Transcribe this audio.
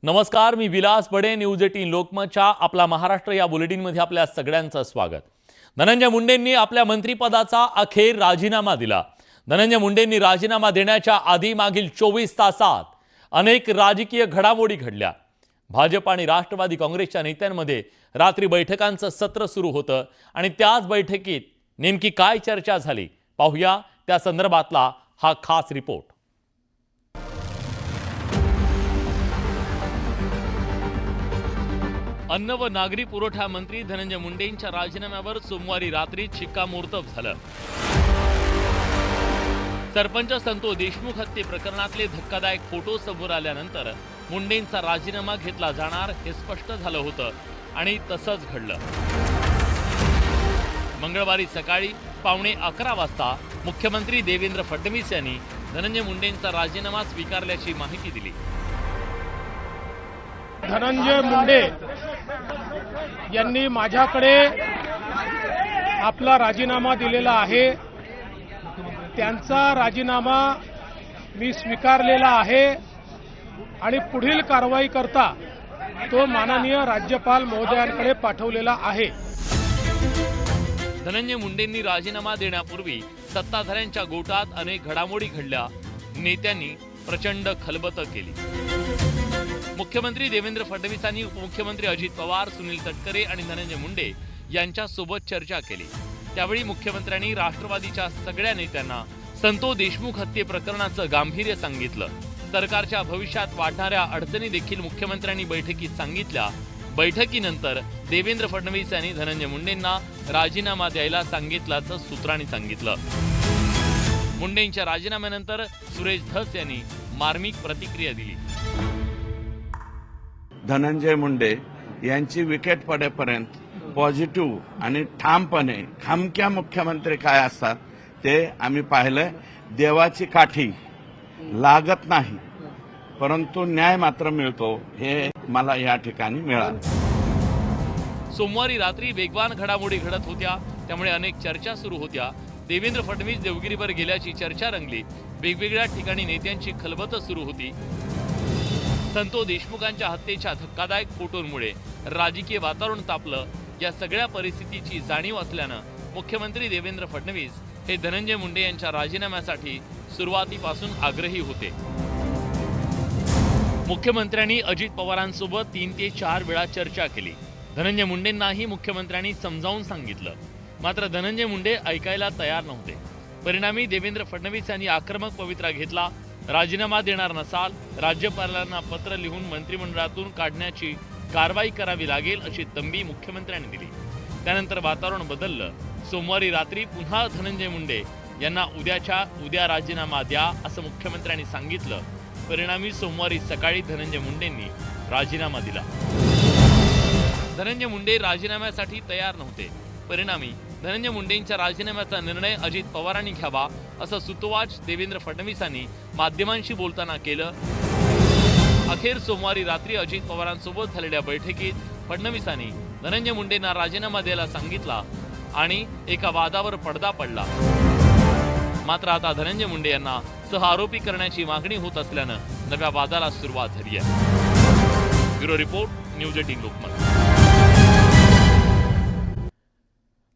नमस्कार, मी विलास बडे. न्यूज 18 लोकमतच्या आपला महाराष्ट्र या बुलेटिनमध्ये आपल्या सगळ्यांचं स्वागत. धनंजय मुंडेंनी आपल्या मंत्रिपदाचा अखेर राजीनामा दिला. धनंजय मुंडेंनी राजीनामा देण्याच्या आधी मागील 24 तासात अनेक राजकीय घडामोडी घडल्या. भाजप आणि राष्ट्रवादी काँग्रेसच्या नेत्यांमध्ये रात्री बैठकांचं सत्र सुरू होतं आणि त्याच बैठकीत नेमकी काय चर्चा झाली पाहूया त्या संदर्भातला हा खास रिपोर्ट. अन्न व नागरी पुरवठा मंत्री धनंजय मुंडेंच्या राजीनाम्यावर सोमवारी रात्री शिक्कामोर्तब झालं. सरपंच संतोष देशमुख हत्ये प्रकरणातले धक्कादायक फोटो समोर आल्यानंतर मुंडेंचा राजीनामा घेतला जाणार हे स्पष्ट झालं होतं आणि तसंच घडलं. मंगळवारी सकाळी 11:15 वाजता मुख्यमंत्री देवेंद्र फडणवीस यांनी धनंजय मुंडेंचा राजीनामा स्वीकारल्याची माहिती दिली. धनंजय मुंडे यांनी माझ्याकडे आपला राजीनामा दिलेला आहे. त्यांचा राजीनामा मी स्वीकारलेला आहे आणि पुढील कारवाई करता तो माननीय राज्यपाल महोदयांकडे पाठवलेला आहे. धनंजय मुंडेंनी राजीनामा देण्यापूर्वी सत्ताधाऱ्यांच्या गोटात अनेक घडामोडी घडल्या. नेत्यांनी प्रचंड खलबतं केली. मुख्यमंत्री देवेंद्र फडणवीसांनी उपमुख्यमंत्री अजित पवार, सुनील तटकरे आणि धनंजय मुंडे यांच्यासोबत चर्चा केली. त्यावेळी मुख्यमंत्र्यांनी राष्ट्रवादीच्या सगळ्या नेत्यांना संतोष देशमुख हत्ये प्रकरणाचं गांभीर्य सांगितलं. सरकारच्या भविष्यात वाढणाऱ्या अडचणी देखील मुख्यमंत्र्यांनी बैठकीत सांगितल्या. बैठकीनंतर देवेंद्र फडणवीस यांनी धनंजय मुंडेंना राजीनामा द्यायला सांगितल्याचं सूत्रांनी सांगितलं. मुंडेंच्या राजीनाम्यानंतर सुरेश धस यांनी मार्मिक प्रतिक्रिया दिली. धनंजय मुंडे यांची विकेट पडेपर्यंत पॉझिटिव्ह आणि ठामपणे खमक्या मुख्यमंत्री काय असतात ते आम्ही पाहिलंय. देवाची काठी लागत नाही परंतु न्याय मात्र मिळतो हे मला या ठिकाणी मिळालं. सोमवारी रात्री वेगवान घडामोडी घडत होत्या, त्यामुळे अनेक चर्चा सुरू होत्या. देवेंद्र फडणवीस देवगिरीवर गेल्याची चर्चा रंगली. वेगवेगळ्या ठिकाणी नेत्यांची खलबतं सुरू होती. संतोष देशमुखांच्या हत्येच्या धक्कादायक फोटोंमुळे राजकीय वातावरण तापलं. या सगळ्या परिस्थितीची जाणीव असल्यानं मुख्यमंत्री देवेंद्र फडणवीस हे धनंजय मुंडे यांच्या राजीनाम्यासाठी सुरुवातीपासून आग्रही होते. मुख्यमंत्र्यांनी अजित पवारांसोबत 3 ते 4 वेळा चर्चा केली. धनंजय मुंडेंनाही मुख्यमंत्र्यांनी समजावून सांगितलं. मात्र धनंजय मुंडे ऐकायला तयार नव्हते. परिणामी देवेंद्र फडणवीस यांनी आक्रमक पवित्रा घेतला. राजीनामा देणार नसाल, राज्यपालांना पत्र लिहून मंत्रिमंडळातून काढण्याची कारवाई करावी लागेल अशी तंबी मुख्यमंत्र्यांनी दिली. त्यानंतर वातावरण बदललं. सोमवारी रात्री पुन्हा धनंजय मुंडे यांना उद्या राजीनामा द्या असं मुख्यमंत्र्यांनी सांगितलं. परिणामी सोमवारी सकाळी धनंजय मुंडेंनी राजीनामा दिला. धनंजय मुंडे राजीनाम्यासाठी तयार नव्हते. परिणामी धनंजय मुंडेंच्या राजीनाम्याचा निर्णय अजित पवारांनी घ्यावा असं सुतोवाच देवेंद्र फडणवीसांनी माध्यमांशी बोलताना केलं. अखेर सोमवारी रात्री अजित पवारांसोबत झालेल्या बैठकीत फडणवीसांनी धनंजय मुंडेंना राजीनामा द्यायला सांगितला आणि एका वादावर पडदा पडला. मात्र आता धनंजय मुंडे यांना सहआरोपी करण्याची मागणी होत असल्यानं नव्या वादाला सुरुवात झाली आहे. Bureau report, news 18 Lokmat.